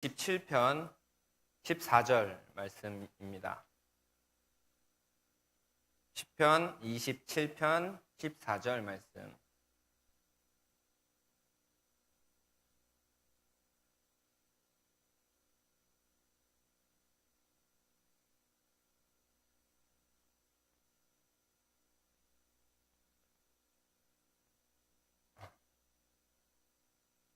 17편 14절 말씀입니다. 시편 27편 14절 말씀.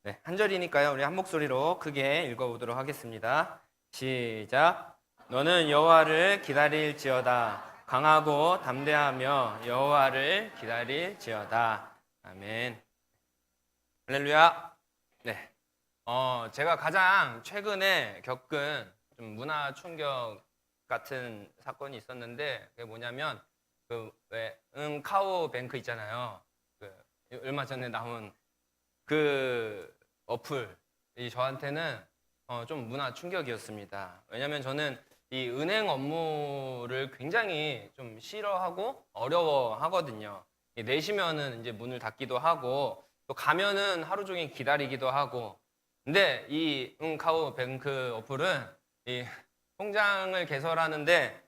네, 한 절이니까요. 우리 한 목소리로 크게 읽어보도록 하겠습니다. 시작. 너는 여호와를 기다릴지어다. 강하고 담대하며 여호와를 기다릴지어다. 아멘. 할렐루야. 네. 제가 가장 최근에 겪은 좀 문화 충격 같은 사건이 있었는데 그게 뭐냐면 왜 카오 뱅크 있잖아요. 얼마 전에 나온 그 어플이 저한테는 좀 문화 충격이었습니다. 왜냐하면 저는 이 은행 업무를 굉장히 좀 싫어하고 어려워하거든요. 내시면은 이제 문을 닫기도 하고 또 가면은 하루 종일 기다리기도 하고. 근데 이 카오뱅크 어플은 이 통장을 개설하는데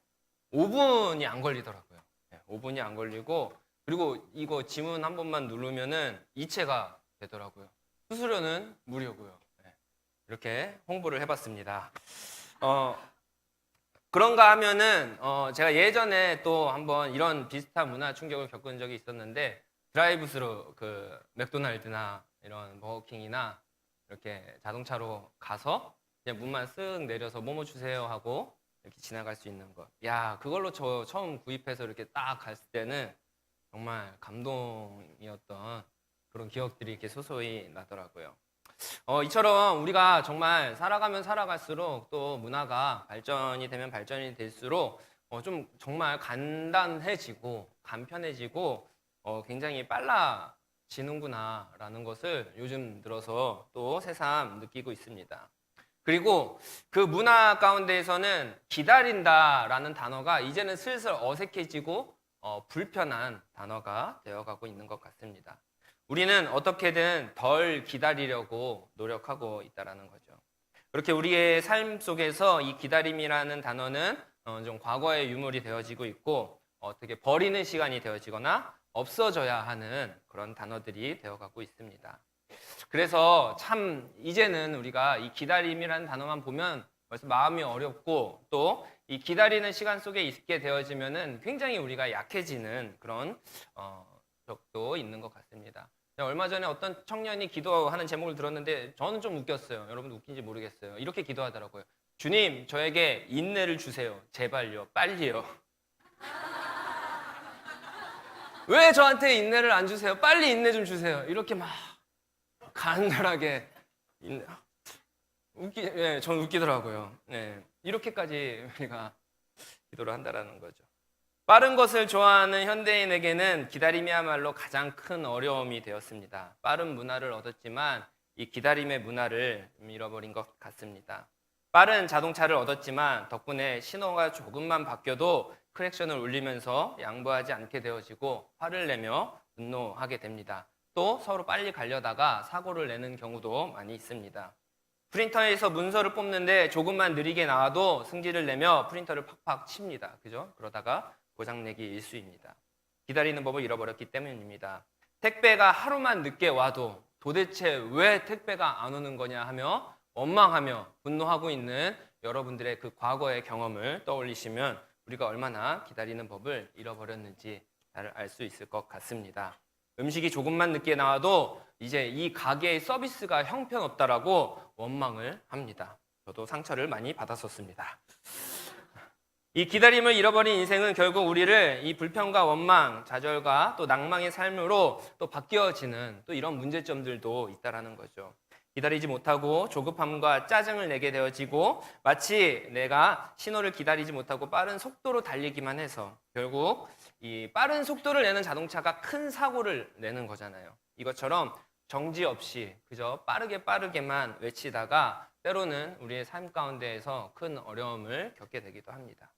5분이 안 걸리더라고요. 5분이 안 걸리고, 그리고 이거 지문 한 번만 누르면은 이체가 되더라고요. 수수료는 무료고요. 이렇게 홍보를 해봤습니다. 그런가 하면은 제가 예전에 또 한번 이런 비슷한 문화 충격을 겪은 적이 있었는데, 드라이브스루 맥도날드나 이런 버거킹이나 이렇게 자동차로 가서 그냥 문만 쓱 내려서 뭐뭐 주세요 하고 이렇게 지나갈 수 있는 것. 야, 그걸로 저 처음 구입해서 이렇게 딱 갔을 때는 정말 감동이었던 그런 기억들이 이렇게 소소히 나더라고요. 이처럼 우리가 정말 살아가면 살아갈수록 또 문화가 발전이 되면 발전이 될수록 좀 정말 간단해지고 간편해지고 굉장히 빨라지는구나라는 것을 요즘 들어서 또 새삼 느끼고 있습니다. 그리고 그 문화 가운데에서는 기다린다라는 단어가 이제는 슬슬 어색해지고 불편한 단어가 되어가고 있는 것 같습니다. 우리는 어떻게든 덜 기다리려고 노력하고 있다는 거죠. 그렇게 우리의 삶 속에서 이 기다림이라는 단어는 좀 과거의 유물이 되어지고 있고, 어떻게 버리는 시간이 되어지거나 없어져야 하는 그런 단어들이 되어가고 있습니다. 그래서 참 이제는 우리가 이 기다림이라는 단어만 보면 벌써 마음이 어렵고, 또 이 기다리는 시간 속에 있게 되어지면은 굉장히 우리가 약해지는 그런 적도 있는 것 같습니다. 얼마 전에 어떤 청년이 기도하는 제목을 들었는데 저는 좀 웃겼어요. 여러분도 웃긴지 모르겠어요. 이렇게 기도하더라고요. 주님, 저에게 인내를 주세요. 제발요. 빨리요. 왜 저한테 인내를 안 주세요? 빨리 인내 좀 주세요. 이렇게 막 간절하게 전 웃기더라고요. 이렇게까지 우리가 기도를 한다라는 거죠. 빠른 것을 좋아하는 현대인에게는 기다림이야말로 가장 큰 어려움이 되었습니다. 빠른 문화를 얻었지만 이 기다림의 문화를 잃어버린 것 같습니다. 빠른 자동차를 얻었지만 덕분에 신호가 조금만 바뀌어도 크랙션을 울리면서 양보하지 않게 되어지고 화를 내며 분노하게 됩니다. 또 서로 빨리 가려다가 사고를 내는 경우도 많이 있습니다. 프린터에서 문서를 뽑는데 조금만 느리게 나와도 승질을 내며 프린터를 팍팍 칩니다. 그죠? 그러다가 고장내기 일쑤입니다. 기다리는 법을 잃어버렸기 때문입니다. 택배가 하루만 늦게 와도 도대체 왜 택배가 안 오는 거냐 하며 원망하며 분노하고 있는 여러분들의 그 과거의 경험을 떠올리시면 우리가 얼마나 기다리는 법을 잃어버렸는지 잘 알 수 있을 것 같습니다. 음식이 조금만 늦게 나와도 이제 이 가게의 서비스가 형편없다라고 원망을 합니다. 저도 상처를 많이 받았었습니다. 이 기다림을 잃어버린 인생은 결국 우리를 이 불평과 원망, 좌절과 또 낭망의 삶으로 또 바뀌어지는 또 이런 문제점들도 있다라는 거죠. 기다리지 못하고 조급함과 짜증을 내게 되어지고, 마치 내가 신호를 기다리지 못하고 빠른 속도로 달리기만 해서 결국 이 빠른 속도를 내는 자동차가 큰 사고를 내는 거잖아요. 이것처럼 정지 없이 그저 빠르게만 외치다가 때로는 우리의 삶 가운데에서 큰 어려움을 겪게 되기도 합니다.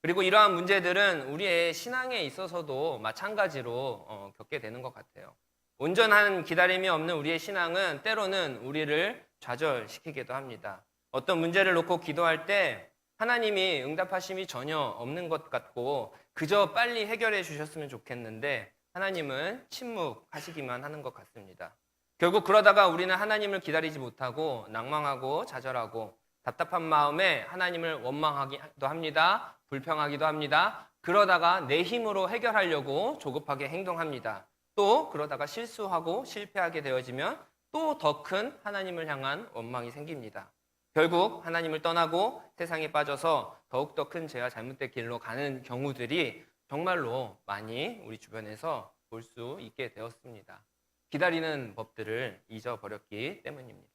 그리고 이러한 문제들은 우리의 신앙에 있어서도 마찬가지로 겪게 되는 것 같아요. 온전한 기다림이 없는 우리의 신앙은 때로는 우리를 좌절시키기도 합니다. 어떤 문제를 놓고 기도할 때 하나님이 응답하심이 전혀 없는 것 같고 그저 빨리 해결해 주셨으면 좋겠는데 하나님은 침묵하시기만 하는 것 같습니다. 결국 그러다가 우리는 하나님을 기다리지 못하고 낭망하고 좌절하고 답답한 마음에 하나님을 원망하기도 합니다. 불평하기도 합니다. 그러다가 내 힘으로 해결하려고 조급하게 행동합니다. 또 그러다가 실수하고 실패하게 되어지면 또 더 큰 하나님을 향한 원망이 생깁니다. 결국 하나님을 떠나고 세상에 빠져서 더욱더 큰 죄와 잘못된 길로 가는 경우들이 정말로 많이 우리 주변에서 볼 수 있게 되었습니다. 기다리는 법들을 잊어버렸기 때문입니다.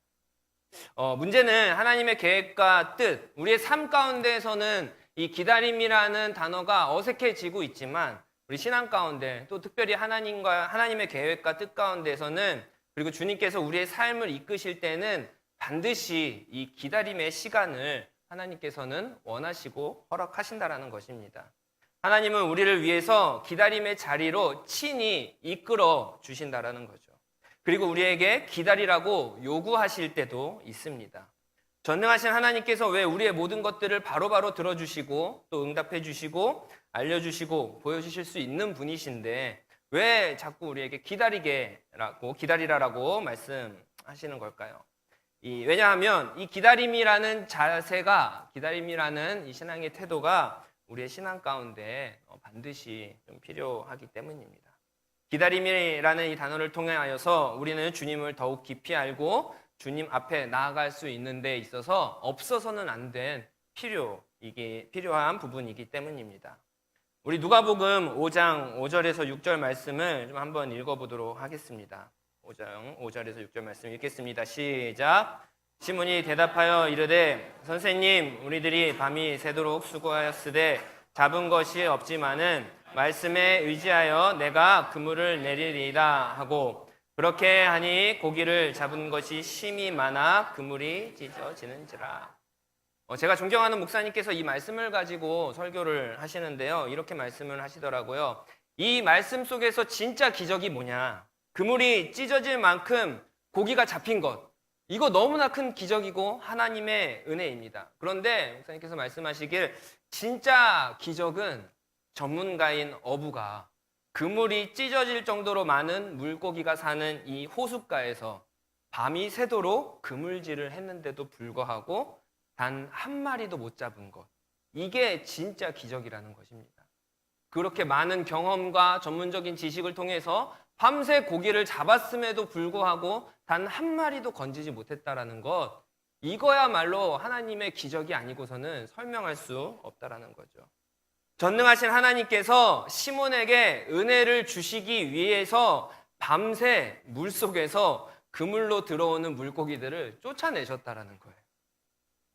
문제는 하나님의 계획과 뜻, 우리의 삶 가운데에서는 이 기다림이라는 단어가 어색해지고 있지만 우리 신앙 가운데 또 특별히 하나님의 계획과 뜻 가운데에서는 그리고 주님께서 우리의 삶을 이끄실 때는 반드시 이 기다림의 시간을 하나님께서는 원하시고 허락하신다라는 것입니다. 하나님은 우리를 위해서 기다림의 자리로 친히 이끌어 주신다라는 거죠. 그리고 우리에게 기다리라고 요구하실 때도 있습니다. 전능하신 하나님께서 왜 우리의 모든 것들을 바로바로 들어주시고 또 응답해 주시고 알려주시고 보여주실 수 있는 분이신데 왜 자꾸 우리에게 기다리라라고 말씀하시는 걸까요? 왜냐하면 이 기다림이라는 자세가, 기다림이라는 이 신앙의 태도가 우리의 신앙 가운데 반드시 좀 필요하기 때문입니다. 기다림이라는 이 단어를 통하여서 우리는 주님을 더욱 깊이 알고 주님 앞에 나아갈 수 있는 데 있어서 없어서는 안 된 이게 필요한 부분이기 때문입니다. 우리 누가복음 5장 5절에서 6절 말씀을 좀 한번 읽어보도록 하겠습니다. 5장 5절에서 6절 말씀 읽겠습니다. 시작. 시몬이 대답하여 이르되 선생님 우리들이 밤이 새도록 수고하였으되 잡은 것이 없지만은 말씀에 의지하여 내가 그물을 내리리이다 하고 그렇게 하니 고기를 잡은 것이 심히 많아 그물이 찢어지는지라. 제가 존경하는 목사님께서 이 말씀을 가지고 설교를 하시는데요. 이렇게 말씀을 하시더라고요. 이 말씀 속에서 진짜 기적이 뭐냐? 그물이 찢어질 만큼 고기가 잡힌 것. 이거 너무나 큰 기적이고 하나님의 은혜입니다. 그런데 목사님께서 말씀하시길 진짜 기적은 전문가인 어부가 그물이 찢어질 정도로 많은 물고기가 사는 이 호숫가에서 밤이 새도록 그물질을 했는데도 불구하고 단 한 마리도 못 잡은 것. 이게 진짜 기적이라는 것입니다. 그렇게 많은 경험과 전문적인 지식을 통해서 밤새 고기를 잡았음에도 불구하고 단 한 마리도 건지지 못했다라는 것. 이거야말로 하나님의 기적이 아니고서는 설명할 수 없다라는 거죠. 전능하신 하나님께서 시몬에게 은혜를 주시기 위해서 밤새 물속에서 그물로 들어오는 물고기들을 쫓아내셨다라는 거예요.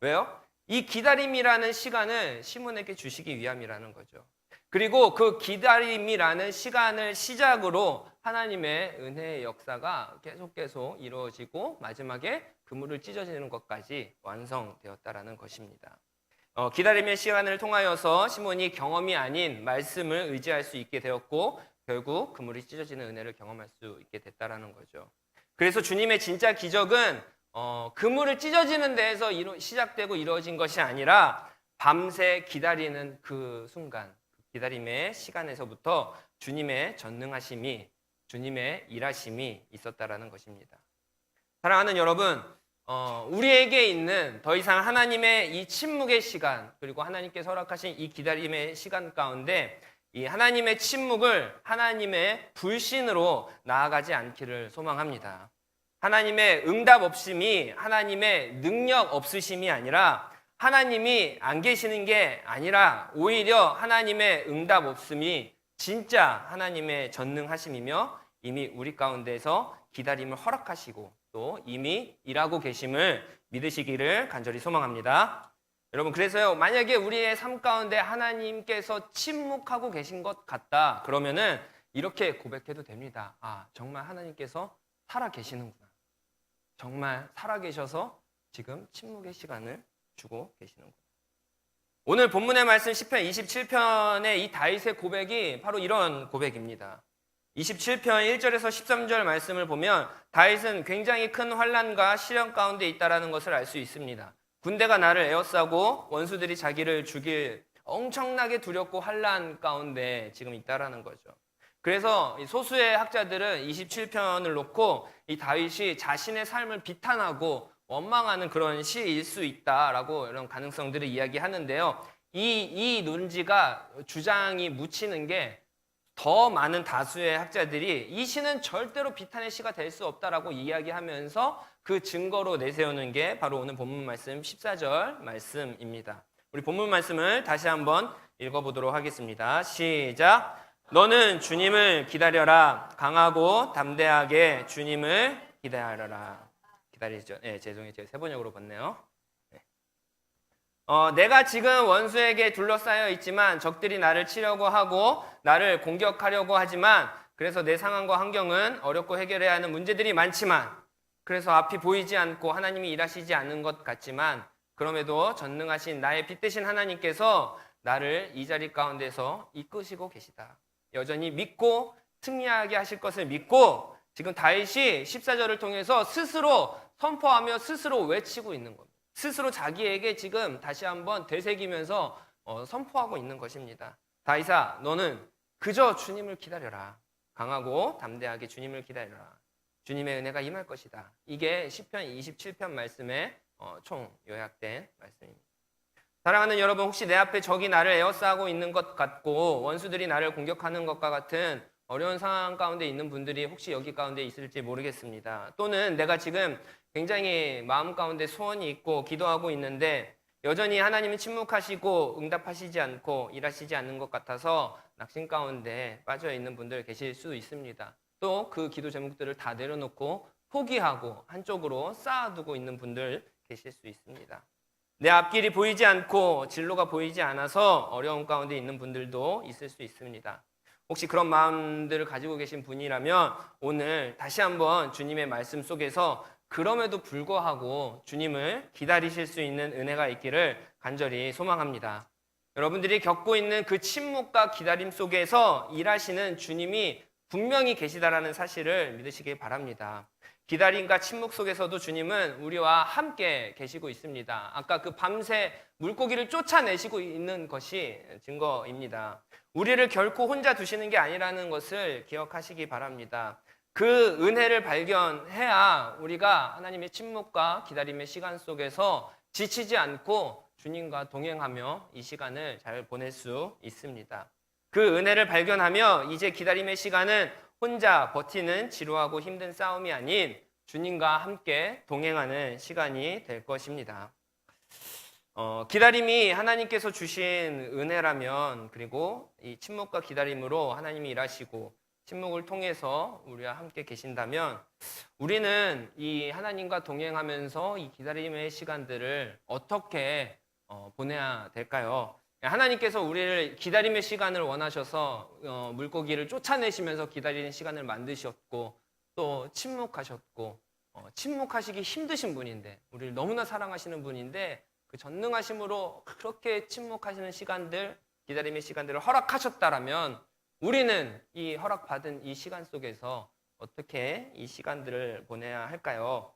왜요? 이 기다림이라는 시간을 시몬에게 주시기 위함이라는 거죠. 그리고 그 기다림이라는 시간을 시작으로 하나님의 은혜의 역사가 계속 이루어지고 마지막에 그물을 찢어지는 것까지 완성되었다라는 것입니다. 기다림의 시간을 통하여서 시몬이 경험이 아닌 말씀을 의지할 수 있게 되었고 결국 그물이 찢어지는 은혜를 경험할 수 있게 됐다라는 거죠. 그래서 주님의 진짜 기적은 그물을 찢어지는 데에서 시작되고 이루어진 것이 아니라 밤새 기다리는 그 순간, 기다림의 시간에서부터 주님의 전능하심이, 주님의 일하심이 있었다라는 것입니다. 사랑하는 여러분, 우리에게 있는 더 이상 하나님의 이 침묵의 시간, 그리고 하나님께서 허락하신 이 기다림의 시간 가운데 이 하나님의 침묵을 하나님의 불신으로 나아가지 않기를 소망합니다. 하나님의 응답 없음이 하나님의 능력 없으심이 아니라 하나님이 안 계시는 게 아니라 오히려 하나님의 응답 없음이 진짜 하나님의 전능하심이며 이미 우리 가운데서 기다림을 허락하시고 또 이미 일하고 계심을 믿으시기를 간절히 소망합니다. 여러분, 그래서요, 만약에 우리의 삶 가운데 하나님께서 침묵하고 계신 것 같다 그러면은 이렇게 고백해도 됩니다. 정말 하나님께서 살아 계시는구나. 정말 살아계셔서 지금 침묵의 시간을 주고 계시는구나. 오늘 본문의 말씀 시편 27편의 이 다윗의 고백이 바로 이런 고백입니다. 27편 1절에서 13절 말씀을 보면 다윗은 굉장히 큰 환난과 시련 가운데 있다는 것을 알 수 있습니다. 군대가 나를 에워싸고 원수들이 자기를 죽일 엄청나게 두렵고 환난 가운데 지금 있다라는 거죠. 그래서 소수의 학자들은 27편을 놓고 이 다윗이 자신의 삶을 비탄하고 원망하는 그런 시일 수 있다라고 이런 가능성들을 이야기하는데요. 이 논지가 주장이 묻히는 게 더 많은 다수의 학자들이 이 시는 절대로 비탄의 시가 될 수 없다라고 이야기하면서 그 증거로 내세우는 게 바로 오늘 본문 말씀 14절 말씀입니다. 우리 본문 말씀을 다시 한번 읽어보도록 하겠습니다. 시작. 너는 주님을 기다려라. 강하고 담대하게 주님을 기다려라. 기다리죠. 네, 죄송해요. 제가 세번역으로 봤네요. 내가 지금 원수에게 둘러싸여 있지만 적들이 나를 치려고 하고 나를 공격하려고 하지만 그래서 내 상황과 환경은 어렵고 해결해야 하는 문제들이 많지만 그래서 앞이 보이지 않고 하나님이 일하시지 않는 것 같지만 그럼에도 전능하신 나의 빛 되신 하나님께서 나를 이 자리 가운데서 이끄시고 계시다. 여전히 믿고 승리하게 하실 것을 믿고 지금 다윗이 14절을 통해서 스스로 선포하며 스스로 외치고 있는 겁니다. 스스로 자기에게 지금 다시 한번 되새기면서 선포하고 있는 것입니다. 다윗아, 너는 그저 주님을 기다려라. 강하고 담대하게 주님을 기다려라. 주님의 은혜가 임할 것이다. 이게 시편 27편 말씀의 총 요약된 말씀입니다. 사랑하는 여러분, 혹시 내 앞에 적이 나를 에워싸고 있는 것 같고 원수들이 나를 공격하는 것과 같은 어려운 상황 가운데 있는 분들이 혹시 여기 가운데 있을지 모르겠습니다. 또는 내가 지금 굉장히 마음 가운데 소원이 있고 기도하고 있는데 여전히 하나님은 침묵하시고 응답하시지 않고 일하시지 않는 것 같아서 낙심 가운데 빠져 있는 분들 계실 수 있습니다. 또 그 기도 제목들을 다 내려놓고 포기하고 한쪽으로 쌓아두고 있는 분들 계실 수 있습니다. 내 앞길이 보이지 않고 진로가 보이지 않아서 어려움 가운데 있는 분들도 있을 수 있습니다. 혹시 그런 마음들을 가지고 계신 분이라면 오늘 다시 한번 주님의 말씀 속에서 그럼에도 불구하고 주님을 기다리실 수 있는 은혜가 있기를 간절히 소망합니다. 여러분들이 겪고 있는 그 침묵과 기다림 속에서 일하시는 주님이 분명히 계시다라는 사실을 믿으시길 바랍니다. 기다림과 침묵 속에서도 주님은 우리와 함께 계시고 있습니다. 아까 그 밤새 물고기를 쫓아내시고 있는 것이 증거입니다. 우리를 결코 혼자 두시는 게 아니라는 것을 기억하시기 바랍니다. 그 은혜를 발견해야 우리가 하나님의 침묵과 기다림의 시간 속에서 지치지 않고 주님과 동행하며 이 시간을 잘 보낼 수 있습니다. 그 은혜를 발견하며 이제 기다림의 시간은 혼자 버티는 지루하고 힘든 싸움이 아닌 주님과 함께 동행하는 시간이 될 것입니다. 기다림이 하나님께서 주신 은혜라면 그리고 이 침묵과 기다림으로 하나님이 일하시고 침묵을 통해서 우리와 함께 계신다면 우리는 이 하나님과 동행하면서 이 기다림의 시간들을 어떻게 보내야 될까요? 하나님께서 우리를 기다림의 시간을 원하셔서 물고기를 쫓아내시면서 기다리는 시간을 만드셨고 또 침묵하셨고 침묵하시기 힘드신 분인데 우리를 너무나 사랑하시는 분인데 그 전능하심으로 그렇게 침묵하시는 시간들, 기다림의 시간들을 허락하셨다라면 우리는 이 허락받은 이 시간 속에서 어떻게 이 시간들을 보내야 할까요?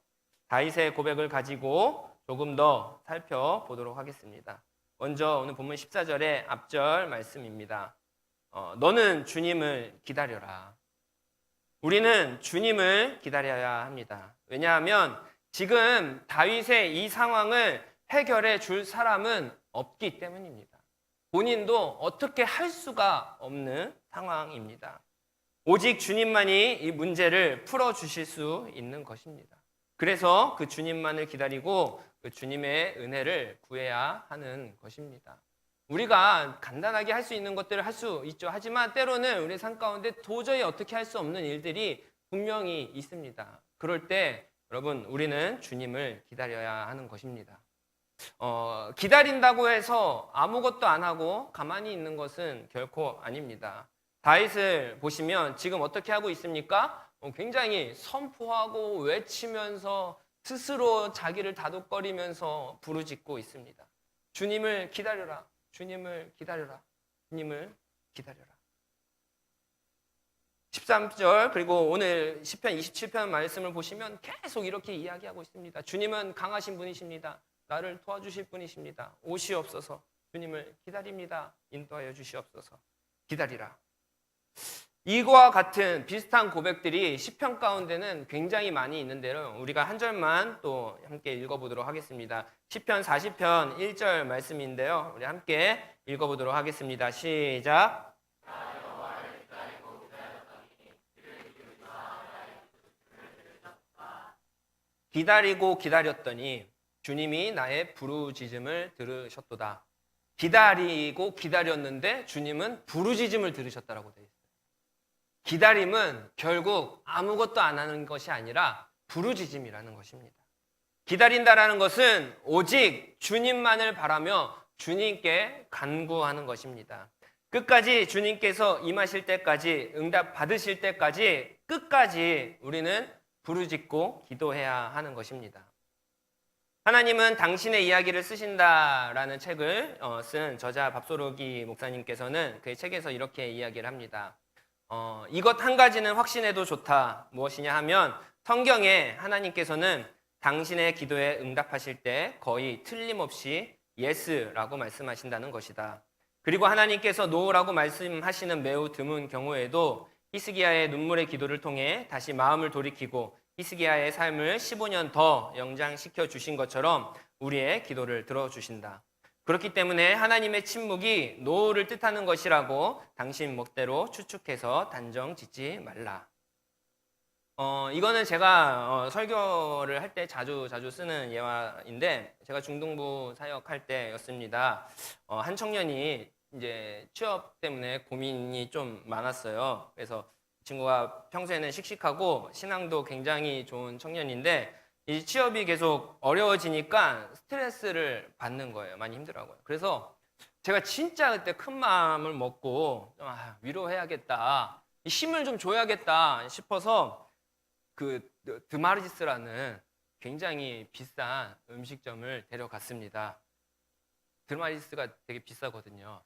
다윗의 고백을 가지고 조금 더 살펴보도록 하겠습니다. 먼저 오늘 본문 14절의 앞절 말씀입니다. 너는 주님을 기다려라. 우리는 주님을 기다려야 합니다. 왜냐하면 지금 다윗의 이 상황을 해결해 줄 사람은 없기 때문입니다. 본인도 어떻게 할 수가 없는 상황입니다. 오직 주님만이 이 문제를 풀어주실 수 있는 것입니다. 그래서 그 주님만을 기다리고 그 주님의 은혜를 구해야 하는 것입니다. 우리가 간단하게 할 수 있는 것들을 할 수 있죠. 하지만 때로는 우리 삶 가운데 도저히 어떻게 할 수 없는 일들이 분명히 있습니다. 그럴 때 여러분 우리는 주님을 기다려야 하는 것입니다. 기다린다고 해서 아무것도 안 하고 가만히 있는 것은 결코 아닙니다. 다윗을 보시면 지금 어떻게 하고 있습니까? 굉장히 선포하고 외치면서 스스로 자기를 다독거리면서 부르짖고 있습니다. 주님을 기다려라. 주님을 기다려라. 주님을 기다려라. 13절 그리고 오늘 시편 27편 말씀을 보시면 계속 이렇게 이야기하고 있습니다. 주님은 강하신 분이십니다. 나를 도와주실 분이십니다. 오시옵소서. 주님을 기다립니다. 인도하여 주시옵소서. 기다리라. 이거와 같은 비슷한 고백들이 시편 가운데는 굉장히 많이 있는데요. 우리가 한 절만 또 함께 읽어보도록 하겠습니다. 시편 40편 1절 말씀인데요. 우리 함께 읽어보도록 하겠습니다. 시작. 기다리고 기다렸더니 주님이 나의 부르짖음을 들으셨도다. 기다리고 기다렸는데 주님은 부르짖음을 들으셨다라고 되어 있어요. 기다림은 결국 아무것도 안 하는 것이 아니라 부르짖음이라는 것입니다. 기다린다라는 것은 오직 주님만을 바라며 주님께 간구하는 것입니다. 끝까지 주님께서 임하실 때까지, 응답 받으실 때까지 끝까지 우리는 부르짖고 기도해야 하는 것입니다. 하나님은 당신의 이야기를 쓰신다라는 책을 쓴 저자 밥소르기 목사님께서는 그 책에서 이렇게 이야기를 합니다. 이것 한 가지는 확신해도 좋다. 무엇이냐 하면 성경에 하나님께서는 당신의 기도에 응답하실 때 거의 틀림없이 예스라고 말씀하신다는 것이다. 그리고 하나님께서 노라고 말씀하시는 매우 드문 경우에도 히스기야의 눈물의 기도를 통해 다시 마음을 돌이키고 히스기야의 삶을 15년 더 연장시켜 주신 것처럼 우리의 기도를 들어주신다. 그렇기 때문에 하나님의 침묵이 노를 뜻하는 것이라고 당신 멋대로 추측해서 단정 짓지 말라. 이거는 제가 설교를 할 때 자주 쓰는 예화인데, 제가 중등부 사역할 때였습니다. 한 청년이 이제 취업 때문에 고민이 좀 많았어요. 그래서 친구가 평소에는 씩씩하고 신앙도 굉장히 좋은 청년인데 이 취업이 계속 어려워지니까 스트레스를 받는 거예요. 많이 힘들어하고요. 그래서 제가 진짜 그때 큰 마음을 먹고 위로해야겠다, 힘을 좀 줘야겠다 싶어서 그 드마르지스라는 굉장히 비싼 음식점을 데려갔습니다. 드마르지스가 되게 비싸거든요.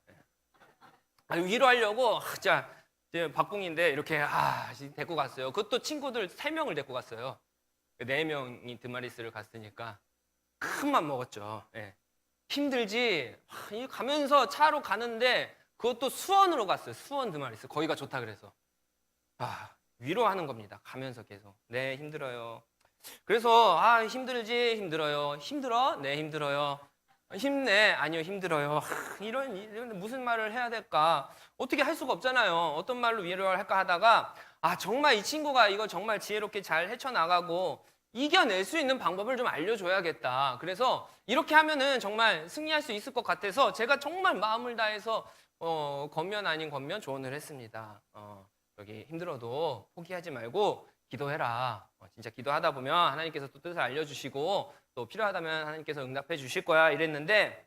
위로하려고 자 박궁인데 이렇게 데리고 갔어요. 그것도 친구들 3명을 데리고 갔어요. 4명이 드마리스를 갔으니까 큰 맘 먹었죠. 예. 힘들지. 가면서 차로 가는데 그것도 수원으로 갔어요. 수원 드마리스. 거기가 좋다 그래서. 위로하는 겁니다. 가면서 계속. 네, 힘들어요. 그래서 힘들지. 힘들어요. 힘들어? 네, 힘들어요. 힘내? 아니요, 힘들어요. 이런 무슨 말을 해야 될까? 어떻게 할 수가 없잖아요. 어떤 말로 위로를 할까 하다가 정말 이 친구가 이거 정말 지혜롭게 잘 헤쳐나가고 이겨낼 수 있는 방법을 좀 알려줘야겠다. 그래서 이렇게 하면은 정말 승리할 수 있을 것 같아서 제가 정말 마음을 다해서 겉면 아닌 겉면 조언을 했습니다. 여기 힘들어도 포기하지 말고 기도해라. 진짜 기도하다 보면 하나님께서 또 뜻을 알려주시고 또 필요하다면 하나님께서 응답해 주실 거야 이랬는데,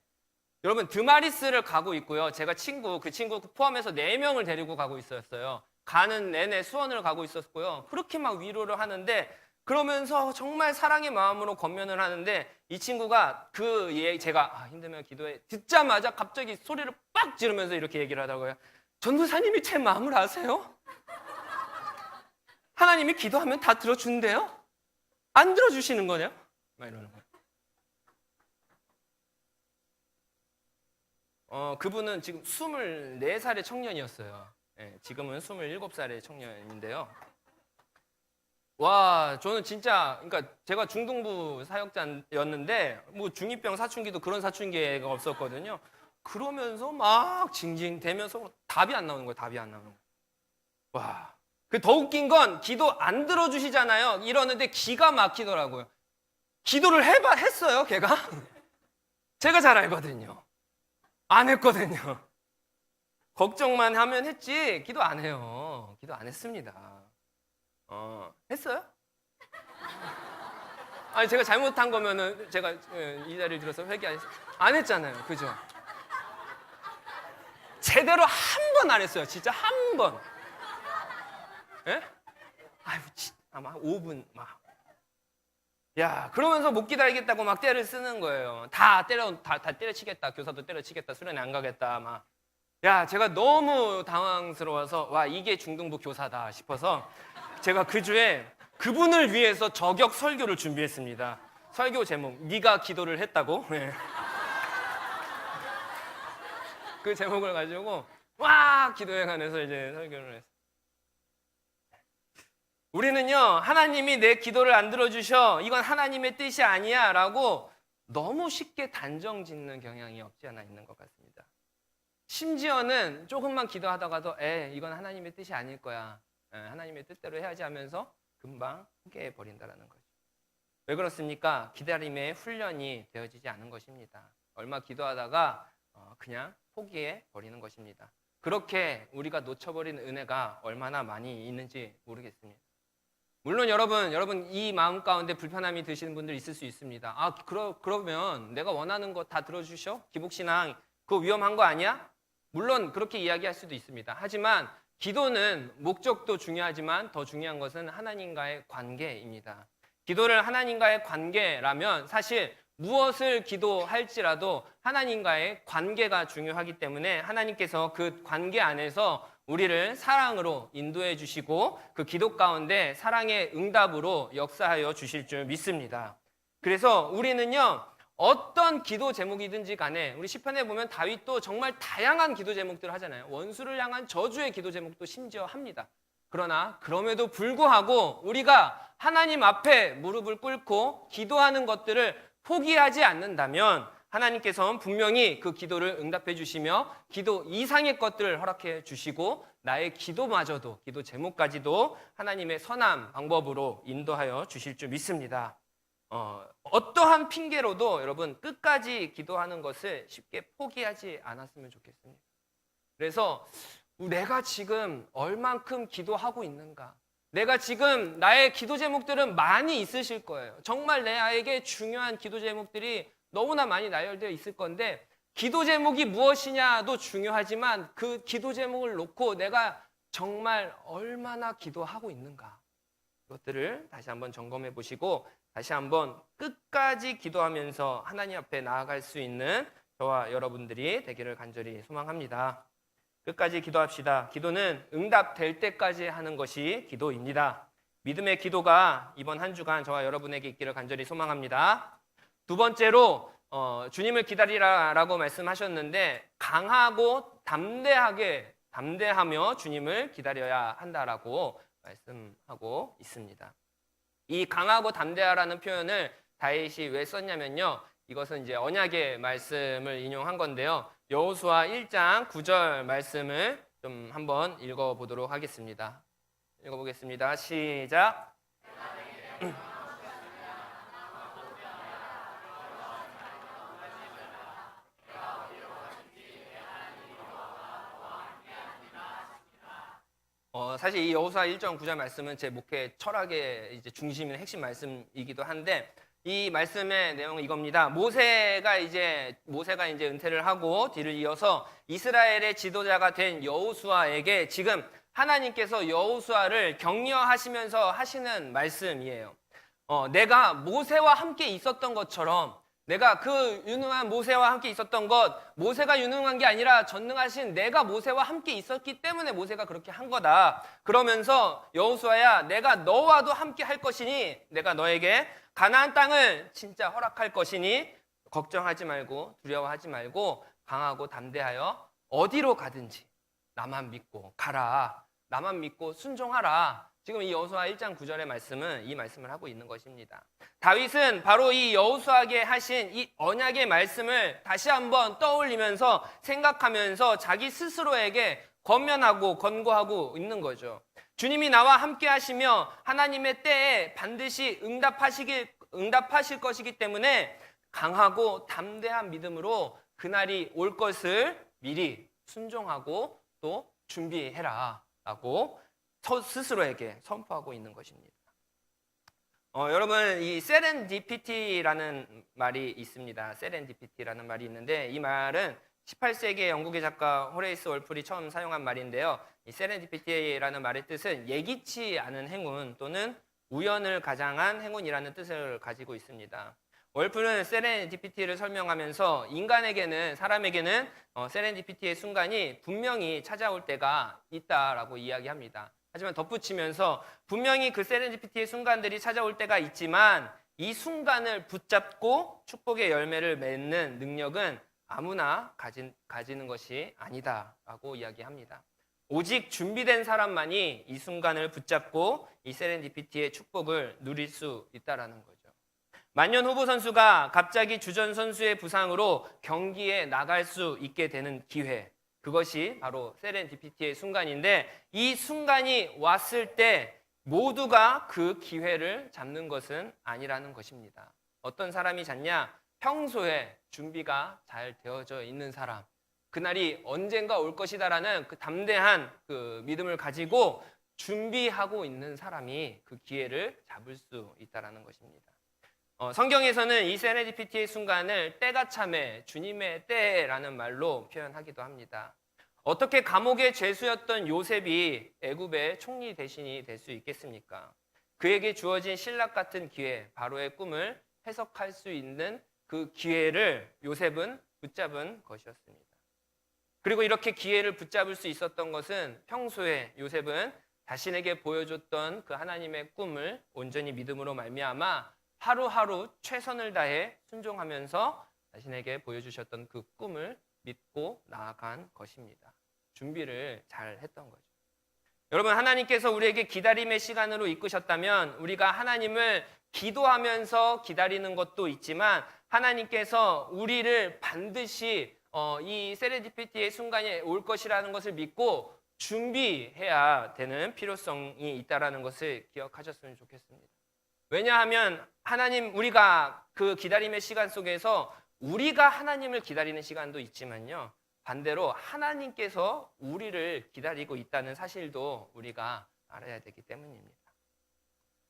여러분 드마리스를 가고 있고요. 제가 그 친구 포함해서 4명을 데리고 가고 있었어요. 가는 내내 수원을 가고 있었고요. 그렇게 막 위로를 하는데, 그러면서 정말 사랑의 마음으로 권면을 하는데 이 친구가 제가 힘들면 기도해 듣자마자 갑자기 소리를 빡 지르면서 이렇게 얘기를 하더라고요. 전도사님이 제 마음을 아세요? 하나님이 기도하면 다 들어준대요? 안 들어주시는 거냐? 막 이러는 거예요. 그분은 지금 24살의 청년이었어요. 네, 지금은 27살의 청년인데요. 와, 저는 진짜, 그러니까 제가 중등부 사역자였는데 뭐 중2병 사춘기도 그런 사춘기가 없었거든요. 그러면서 막 징징대면서 답이 안 나오는 거예요. 답이 안 나오는 거예요. 와, 더 웃긴 건 기도 안 들어주시잖아요. 이러는데 기가 막히더라고요. 기도를 했어요, 걔가? 제가 잘 알거든요. 안 했거든요. 걱정만 하면 했지 기도 안 해요. 기도 안 했습니다. 했어요? 제가 잘못한 거면은 제가 이 자리를 들어서 안 했잖아요. 그죠? 제대로 한 번 안 했어요. 진짜 한 번. 예? 아마 5분 막. 야, 그러면서 못 기다리겠다고 막 때를 쓰는 거예요. 다 때려치겠다. 교사도 때려치겠다. 수련회 안 가겠다. 막. 야, 제가 너무 당황스러워서 와, 이게 중등부 교사다 싶어서 제가 그 주에 그분을 위해서 저격 설교를 준비했습니다. 설교 제목, 네가 기도를 했다고? 네. 그 제목을 가지고 와 기도에 관해서 이제 설교를 했어요. 우리는요, 하나님이 내 기도를 안 들어주셔, 이건 하나님의 뜻이 아니야 라고 너무 쉽게 단정 짓는 경향이 없지 않아 있는 것 같습니다. 심지어는 조금만 기도하다가도 이건 하나님의 뜻이 아닐 거야, 하나님의 뜻대로 해야지 하면서 금방 포기해버린다는 거죠. 왜 그렇습니까? 기다림의 훈련이 되어지지 않은 것입니다. 얼마 기도하다가 그냥 포기해버리는 것입니다. 그렇게 우리가 놓쳐버린 은혜가 얼마나 많이 있는지 모르겠습니다. 물론 여러분 이 마음 가운데 불편함이 드시는 분들 있을 수 있습니다. 그러면 내가 원하는 거 다 들어주셔? 기복신앙 그거 위험한 거 아니야? 물론 그렇게 이야기할 수도 있습니다. 하지만 기도는 목적도 중요하지만 더 중요한 것은 하나님과의 관계입니다. 기도를 하나님과의 관계라면 사실 무엇을 기도할지라도 하나님과의 관계가 중요하기 때문에 하나님께서 그 관계 안에서 우리를 사랑으로 인도해 주시고 그 기도 가운데 사랑의 응답으로 역사하여 주실 줄 믿습니다. 그래서 우리는요, 어떤 기도 제목이든지 간에 우리 시편에 보면 다윗도 정말 다양한 기도 제목들을 하잖아요. 원수를 향한 저주의 기도 제목도 심지어 합니다. 그러나 그럼에도 불구하고 우리가 하나님 앞에 무릎을 꿇고 기도하는 것들을 포기하지 않는다면 하나님께서는 분명히 그 기도를 응답해 주시며 기도 이상의 것들을 허락해 주시고 나의 기도마저도, 기도 제목까지도 하나님의 선한 방법으로 인도하여 주실 줄 믿습니다. 어떠한 핑계로도 여러분 끝까지 기도하는 것을 쉽게 포기하지 않았으면 좋겠습니다. 그래서 내가 지금 얼만큼 기도하고 있는가? 내가 지금 나의 기도 제목들은 많이 있으실 거예요. 정말 내게 중요한 기도 제목들이 너무나 많이 나열되어 있을 건데 기도 제목이 무엇이냐도 중요하지만 그 기도 제목을 놓고 내가 정말 얼마나 기도하고 있는가? 이것들을 다시 한번 점검해 보시고 다시 한번 끝까지 기도하면서 하나님 앞에 나아갈 수 있는 저와 여러분들이 되기를 간절히 소망합니다. 끝까지 기도합시다. 기도는 응답될 때까지 하는 것이 기도입니다. 믿음의 기도가 이번 한 주간 저와 여러분에게 있기를 간절히 소망합니다. 두 번째로 주님을 기다리라라고 말씀하셨는데 강하고 담대하며 주님을 기다려야 한다라고 말씀하고 있습니다. 이 강하고 담대하라는 표현을 다윗이 왜 썼냐면요. 이것은 이제 언약의 말씀을 인용한 건데요. 여호수아 1장 9절 말씀을 좀 한번 읽어보도록 하겠습니다. 읽어보겠습니다. 시작. 사실 이 여호수아 1장 9절 말씀은 제 목회 철학의 이제 중심인 핵심 말씀이기도 한데 이 말씀의 내용은 이겁니다. 모세가 이제 은퇴를 하고 뒤를 이어서 이스라엘의 지도자가 된 여호수아에게 지금 하나님께서 여호수아를 격려하시면서 하시는 말씀이에요. 내가 모세와 함께 있었던 것처럼 내가 그 유능한 모세와 함께 있었던 것, 모세가 유능한 게 아니라 전능하신 내가 모세와 함께 있었기 때문에 모세가 그렇게 한 거다. 그러면서 여호수아야, 내가 너와도 함께 할 것이니 내가 너에게 가나안 땅을 진짜 허락할 것이니 걱정하지 말고 두려워하지 말고 강하고 담대하여 어디로 가든지 나만 믿고 가라. 나만 믿고 순종하라. 지금 이 여호수아 1장 9절의 말씀은 이 말씀을 하고 있는 것입니다. 다윗은 바로 이 여호수아에게 하신 이 언약의 말씀을 다시 한번 떠올리면서 생각하면서 자기 스스로에게 권면하고 권고하고 있는 거죠. 주님이 나와 함께 하시며 하나님의 때에 반드시 응답하실 것이기 때문에 강하고 담대한 믿음으로 그날이 올 것을 미리 순종하고 또 준비해라 라고 스스로에게 선포하고 있는 것입니다. 여러분, 이 세렌디피티라는 말이 있습니다. 세렌디피티라는 말이 있는데 이 말은 18세기 영국의 작가 호레이스 월풀이 처음 사용한 말인데요. 이 세렌디피티라는 말의 뜻은 예기치 않은 행운 또는 우연을 가장한 행운이라는 뜻을 가지고 있습니다. 월풀은 세렌디피티를 설명하면서 사람에게는 세렌디피티의 순간이 분명히 찾아올 때가 있다라고 이야기합니다. 하지만 덧붙이면서 분명히 그 세렌디피티의 순간들이 찾아올 때가 있지만 이 순간을 붙잡고 축복의 열매를 맺는 능력은 아무나 가지는 것이 아니다라고 이야기합니다. 오직 준비된 사람만이 이 순간을 붙잡고 이 세렌디피티의 축복을 누릴 수 있다라는 거죠. 만년 후보 선수가 갑자기 주전 선수의 부상으로 경기에 나갈 수 있게 되는 기회, 그것이 바로 세렌디피티의 순간인데, 이 순간이 왔을 때 모두가 그 기회를 잡는 것은 아니라는 것입니다. 어떤 사람이 잡냐? 평소에 준비가 잘 되어져 있는 사람, 그날이 언젠가 올 것이다라는 그 담대한 그 믿음을 가지고 준비하고 있는 사람이 그 기회를 잡을 수 있다라는 것입니다. 성경에서는 이 세레디피티의 순간을 때가 참에 주님의 때라는 말로 표현하기도 합니다. 어떻게 감옥의 죄수였던 요셉이 애굽의 총리 대신이 될 수 있겠습니까? 그에게 주어진 신락 같은 기회, 바로의 꿈을 해석할 수 있는 그 기회를 요셉은 붙잡은 것이었습니다. 그리고 이렇게 기회를 붙잡을 수 있었던 것은 평소에 요셉은 자신에게 보여줬던 그 하나님의 꿈을 온전히 믿음으로 말미암아 하루하루 최선을 다해 순종하면서 자신에게 보여주셨던 그 꿈을 믿고 나아간 것입니다. 준비를 잘 했던 거죠. 여러분, 하나님께서 우리에게 기다림의 시간으로 이끄셨다면 우리가 하나님을 기도하면서 기다리는 것도 있지만 하나님께서 우리를 반드시 이 세레디피티의 순간이 올 것이라는 것을 믿고 준비해야 되는 필요성이 있다는 것을 기억하셨으면 좋겠습니다. 왜냐하면 하나님, 우리가 그 기다림의 시간 속에서 우리가 하나님을 기다리는 시간도 있지만요, 반대로 하나님께서 우리를 기다리고 있다는 사실도 우리가 알아야 되기 때문입니다.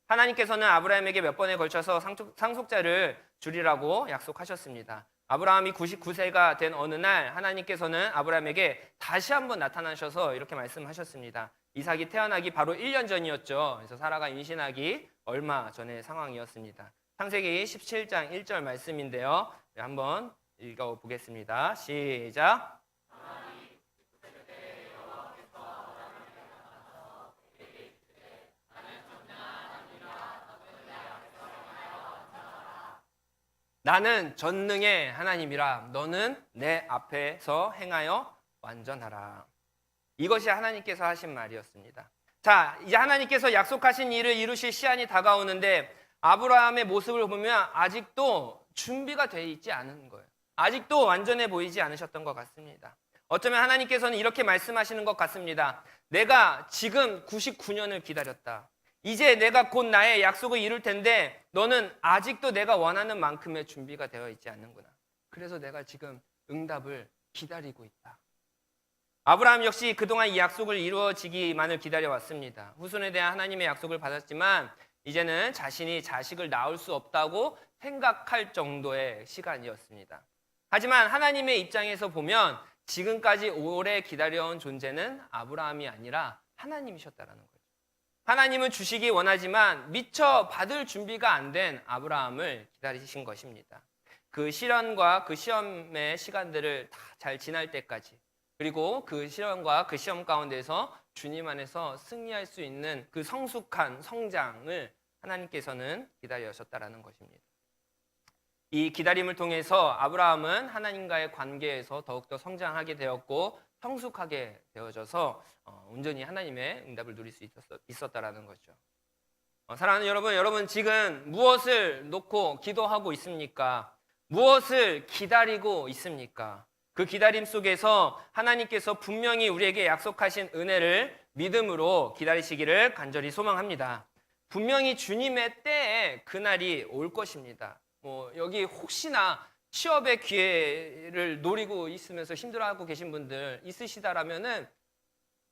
하나님께서는 아브라함에게 몇 번에 걸쳐서 상속자를 주리라고 약속하셨습니다. 아브라함이 99세가 된 어느 날 하나님께서는 아브라함에게 다시 한번 나타나셔서 이렇게 말씀하셨습니다. 이삭이 태어나기 바로 1년 전이었죠. 그래서 사라가 임신하기 얼마 전의 상황이었습니다. 창세기 17장 1절 말씀인데요. 한번 읽어보겠습니다. 시작. 나는 전능의 하나님이라 너는 내 앞에서 행하여 완전하라. 이것이 하나님께서 하신 말이었습니다. 자, 이제 하나님께서 약속하신 일을 이루실 시한이 다가오는데 아브라함의 모습을 보면 아직도 준비가 되어 있지 않은 거예요. 아직도 완전해 보이지 않으셨던 것 같습니다. 어쩌면 하나님께서는 이렇게 말씀하시는 것 같습니다. 내가 지금 99년을 기다렸다. 이제 내가 곧 나의 약속을 이룰 텐데 너는 아직도 내가 원하는 만큼의 준비가 되어 있지 않는구나. 그래서 내가 지금 응답을 기다리고 있다. 아브라함 역시 그동안 이 약속을 이루어지기만을 기다려왔습니다. 후손에 대한 하나님의 약속을 받았지만 이제는 자신이 자식을 낳을 수 없다고 생각할 정도의 시간이었습니다. 하지만 하나님의 입장에서 보면 지금까지 오래 기다려온 존재는 아브라함이 아니라 하나님이셨다는 거예요. 하나님은 주시기 원하지만 미처 받을 준비가 안 된 아브라함을 기다리신 것입니다. 그 시련과 그 시험의 시간들을 다 잘 지날 때까지, 그리고 그 시련과 그 시험 가운데서 주님 안에서 승리할 수 있는 그 성숙한 성장을 하나님께서는 기다리셨다는 것입니다. 이 기다림을 통해서 아브라함은 하나님과의 관계에서 더욱더 성장하게 되었고 성숙하게 되어져서 온전히 하나님의 응답을 누릴 수 있었다라는 거죠. 사랑하는 여러분 지금 무엇을 놓고 기도하고 있습니까? 무엇을 기다리고 있습니까? 그 기다림 속에서 하나님께서 분명히 우리에게 약속하신 은혜를 믿음으로 기다리시기를 간절히 소망합니다. 분명히 주님의 때에 그날이 올 것입니다. 여기 혹시나 취업의 기회를 노리고 있으면서 힘들어하고 계신 분들 있으시다라면은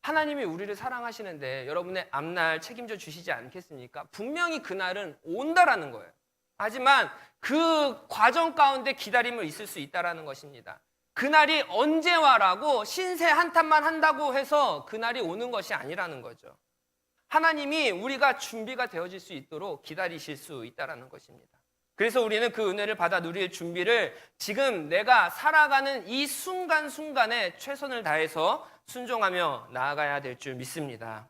하나님이 우리를 사랑하시는데 여러분의 앞날 책임져 주시지 않겠습니까? 분명히 그날은 온다라는 거예요. 하지만 그 과정 가운데 기다림을 있을 수 있다라는 것입니다. 그날이 언제 와라고 신세 한탄만 한다고 해서 그날이 오는 것이 아니라는 거죠. 하나님이 우리가 준비가 되어질 수 있도록 기다리실 수 있다라는 것입니다. 그래서 우리는 그 은혜를 받아 누릴 준비를 지금 내가 살아가는 이 순간순간에 최선을 다해서 순종하며 나아가야 될 줄 믿습니다.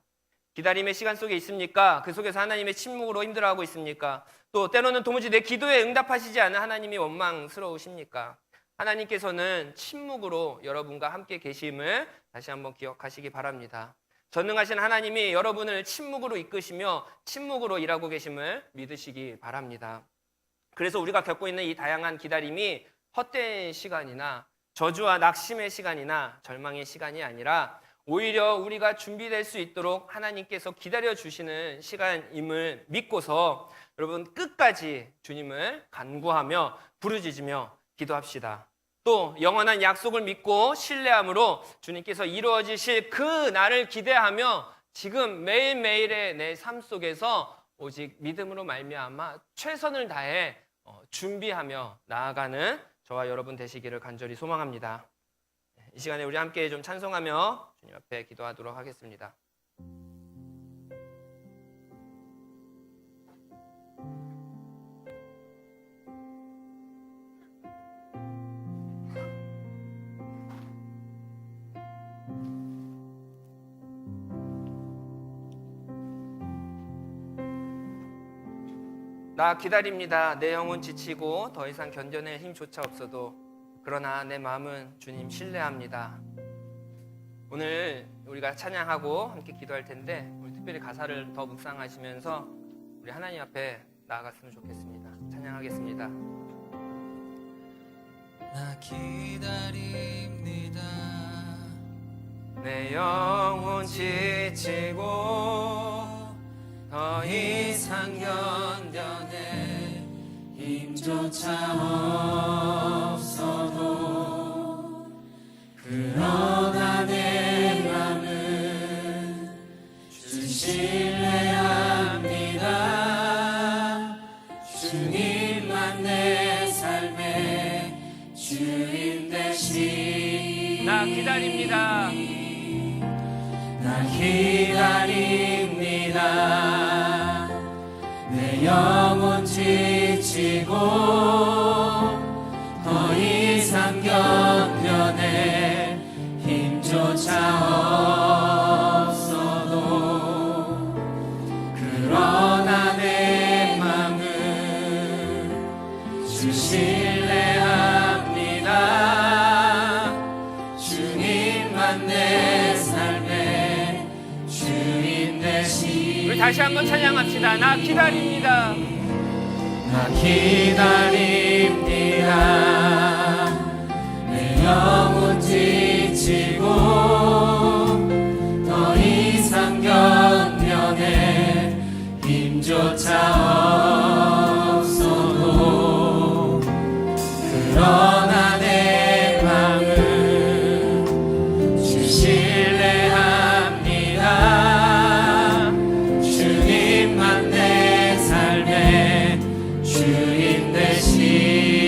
기다림의 시간 속에 있습니까? 그 속에서 하나님의 침묵으로 힘들어하고 있습니까? 또 때로는 도무지 내 기도에 응답하시지 않은 하나님이 원망스러우십니까? 하나님께서는 침묵으로 여러분과 함께 계심을 다시 한번 기억하시기 바랍니다. 전능하신 하나님이 여러분을 침묵으로 이끄시며 침묵으로 일하고 계심을 믿으시기 바랍니다. 그래서 우리가 겪고 있는 이 다양한 기다림이 헛된 시간이나 저주와 낙심의 시간이나 절망의 시간이 아니라 오히려 우리가 준비될 수 있도록 하나님께서 기다려주시는 시간임을 믿고서 여러분 끝까지 주님을 간구하며 부르짖으며 기도합시다. 또 영원한 약속을 믿고 신뢰함으로 주님께서 이루어지실 그 날을 기대하며 지금 매일매일의 내 삶 속에서 오직 믿음으로 말미암아 최선을 다해 준비하며 나아가는 저와 여러분 되시기를 간절히 소망합니다. 이 시간에 우리 함께 좀 찬송하며 주님 앞에 기도하도록 하겠습니다. 나 기다립니다. 내 영혼 지치고 더 이상 견뎌낼 힘조차 없어도 그러나 내 마음은 주님 신뢰합니다. 오늘 우리가 찬양하고 함께 기도할 텐데 우리 특별히 가사를 더 묵상하시면서 우리 하나님 앞에 나아갔으면 좋겠습니다. 찬양하겠습니다. 나 기다립니다. 내 영혼 지치고 더 이상 견뎌낼 힘조차 없어도 그러나 내 맘은 주 신뢰합니다. 주님만 내 삶의 주인 되시. 나 기다립니다. 나 기다립니다. 내 영혼 지치고 더 이상 견뎌낼 힘조차 없어도 그러나 내 맘은 주 신뢰합니다. 주님만 내 삶의 주인 되시. 우리 다시 한번 찬양합시다. 나 기다립니다. 나 기다립니다. 내 영혼 지치고 더 이상 견뎌낼 힘조차 없어도 그러나 내 맘은 주 신뢰합니다. 주님만 내 삶의 주인 되시.